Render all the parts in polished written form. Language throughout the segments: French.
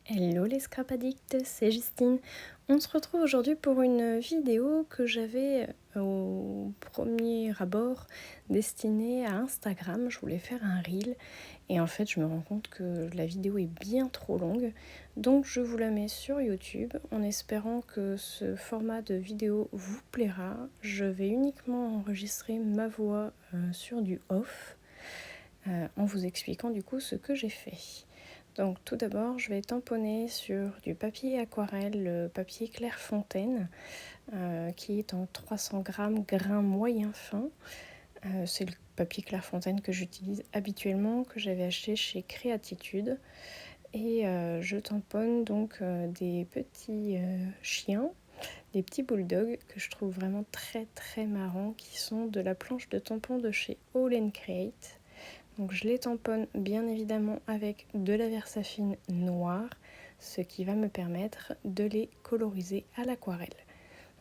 Hello les scrap addicts, c'est Justine. On se retrouve aujourd'hui pour une vidéo que j'avais au premier abord destinée à Instagram. Je voulais faire un reel et en fait je me rends compte que la vidéo est bien trop longue. Donc je vous la mets sur YouTube en espérant que ce format de vidéo vous plaira. Je vais uniquement enregistrer ma voix sur du off en vous expliquant du coup ce que j'ai fait. Donc tout d'abord, je vais tamponner sur du papier aquarelle, le papier Clairefontaine, qui est en 300 grammes, grain moyen fin. C'est le papier Clairefontaine que j'utilise habituellement, que j'avais acheté chez Créatitude. Et je tamponne donc des petits chiens, des petits bulldogs que je trouve vraiment très très marrants, qui sont de la planche de tampons de chez All & Create. Donc je les tamponne bien évidemment avec de la Versafine noire, ce qui va me permettre de les coloriser à l'aquarelle.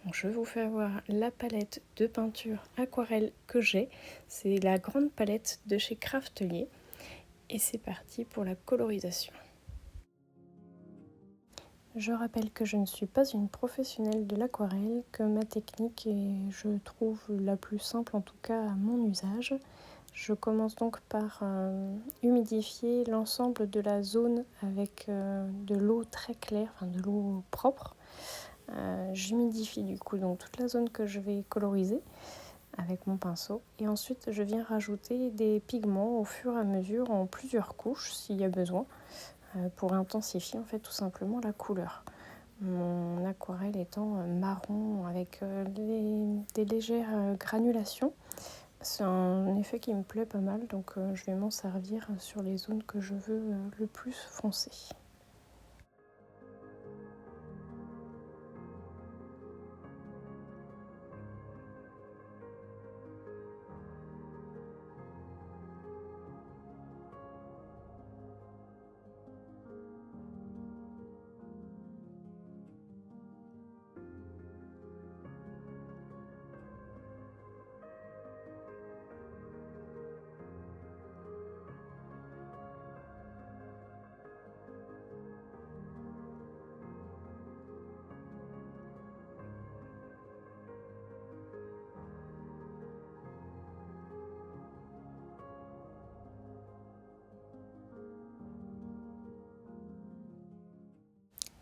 Donc je vous fais voir la palette de peinture aquarelle que j'ai. C'est la grande palette de chez Craftelier. Et c'est parti pour la colorisation. Je rappelle que je ne suis pas une professionnelle de l'aquarelle, que ma technique est, je trouve, la plus simple en tout cas à mon usage. Je commence donc par humidifier l'ensemble de la zone avec de l'eau très claire, enfin de l'eau propre. J'humidifie du coup donc toute la zone que je vais coloriser avec mon pinceau. Et ensuite je viens rajouter des pigments au fur et à mesure en plusieurs couches s'il y a besoin pour intensifier en fait tout simplement la couleur. Mon aquarelle étant marron avec des légères granulations. C'est un effet qui me plaît pas mal, donc je vais m'en servir sur les zones que je veux le plus foncer.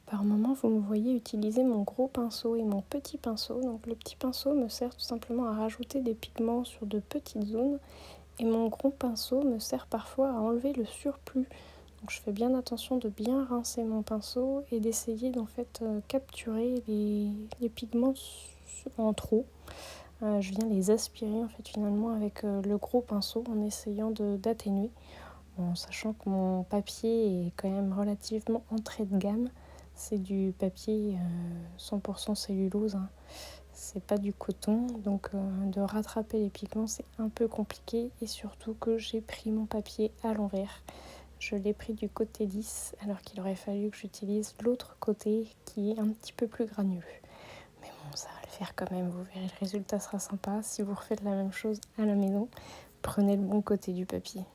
Par moment, vous me voyez utiliser mon gros pinceau et mon petit pinceau. Donc le petit pinceau me sert tout simplement à rajouter des pigments sur de petites zones et mon gros pinceau me sert parfois à enlever le surplus. Donc je fais bien attention de bien rincer mon pinceau et d'essayer d'en fait capturer les pigments en trop. Je viens les aspirer en fait finalement avec le gros pinceau en essayant d'atténuer. En sachant que mon papier est quand même relativement entrée de gamme. C'est du papier 100% cellulose, hein. C'est pas du coton, donc de rattraper les pigments c'est un peu compliqué et surtout que j'ai pris mon papier à l'envers. Je l'ai pris du côté lisse alors qu'il aurait fallu que j'utilise l'autre côté qui est un petit peu plus granuleux. Mais bon, ça va le faire quand même, vous verrez, le résultat sera sympa. Si vous refaites la même chose à la maison, prenez le bon côté du papier.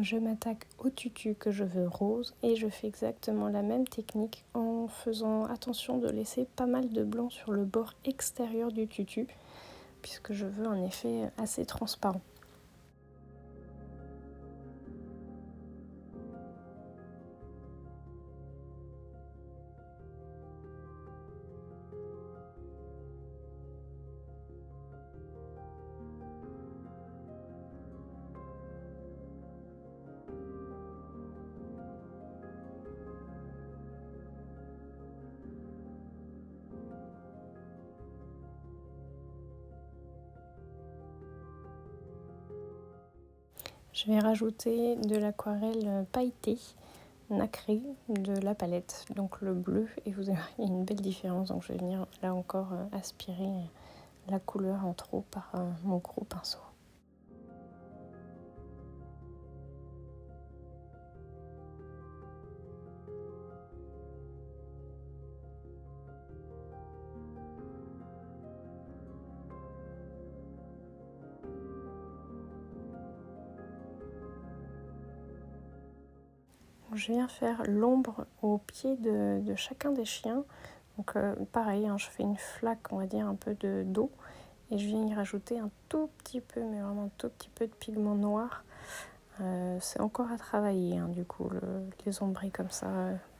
Je m'attaque au tutu que je veux rose et je fais exactement la même technique en faisant attention de laisser pas mal de blanc sur le bord extérieur du tutu puisque je veux un effet assez transparent. Je vais rajouter de l'aquarelle pailletée, nacrée de la palette, donc le bleu, et vous avez une belle différence. Donc je vais venir là encore aspirer la couleur en trop par mon gros pinceau. Je viens faire l'ombre au pied de chacun des chiens. Donc pareil, hein, je fais une flaque, on va dire, un peu d'eau. Et je viens y rajouter un tout petit peu, mais vraiment un tout petit peu de pigment noir. C'est encore à travailler, hein, du coup, les ombris comme ça,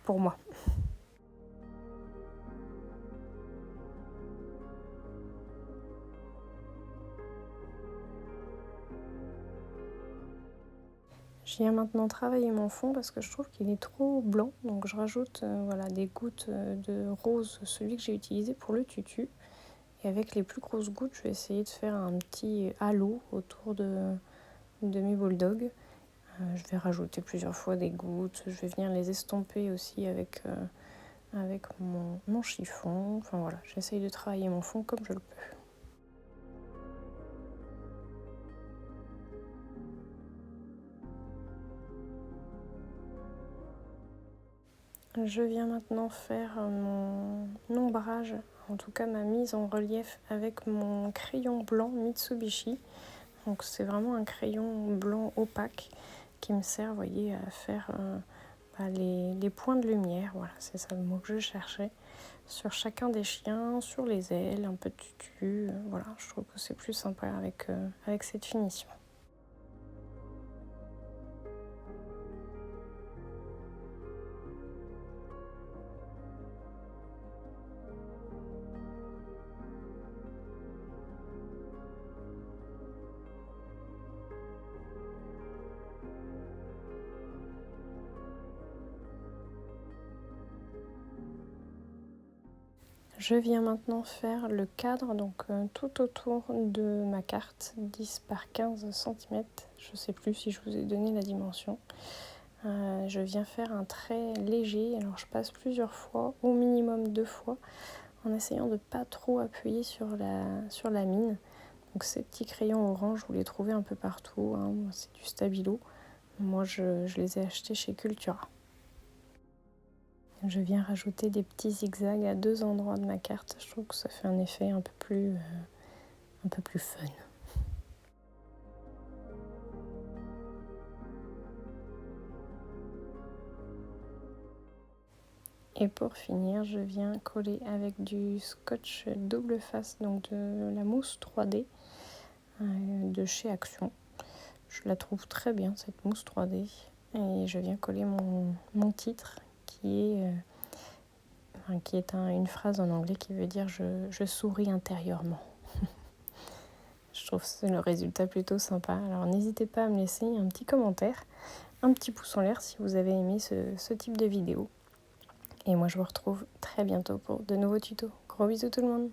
pour moi. Je viens maintenant travailler mon fond parce que je trouve qu'il est trop blanc. Donc je rajoute voilà, des gouttes de rose, celui que j'ai utilisé pour le tutu. Et avec les plus grosses gouttes, je vais essayer de faire un petit halo autour de mes bulldogs. Je vais rajouter plusieurs fois des gouttes. Je vais venir les estomper aussi avec mon chiffon. Enfin voilà, j'essaye de travailler mon fond comme je le peux. Je viens maintenant faire mon ombrage, en tout cas ma mise en relief avec mon crayon blanc Mitsubishi. Donc c'est vraiment un crayon blanc opaque qui me sert, vous voyez, à faire les points de lumière. Voilà, c'est ça le mot que je cherchais. Sur chacun des chiens, sur les ailes, un peu de tutu. Voilà, je trouve que c'est plus sympa avec cette finition. Je viens maintenant faire le cadre donc tout autour de ma carte, 10 par 15 cm. Je ne sais plus si je vous ai donné la dimension. Je viens faire un trait léger, alors je passe plusieurs fois, au minimum 2 fois, en essayant de ne pas trop appuyer sur la mine. Donc ces petits crayons orange, vous les trouvez un peu partout, hein. C'est du Stabilo. Moi je les ai achetés chez Cultura. Je viens rajouter des petits zigzags à 2 endroits de ma carte. Je trouve que ça fait un effet un peu plus fun. Et pour finir, je viens coller avec du scotch double face, donc de la mousse 3D de chez Action. Je la trouve très bien cette mousse 3D. Et je viens coller mon titre qui est une phrase en anglais qui veut dire je souris intérieurement. Je trouve le résultat plutôt sympa. Alors n'hésitez pas à me laisser un petit commentaire, un petit pouce en l'air si vous avez aimé ce type de vidéo. Et moi je vous retrouve très bientôt pour de nouveaux tutos. Gros bisous tout le monde!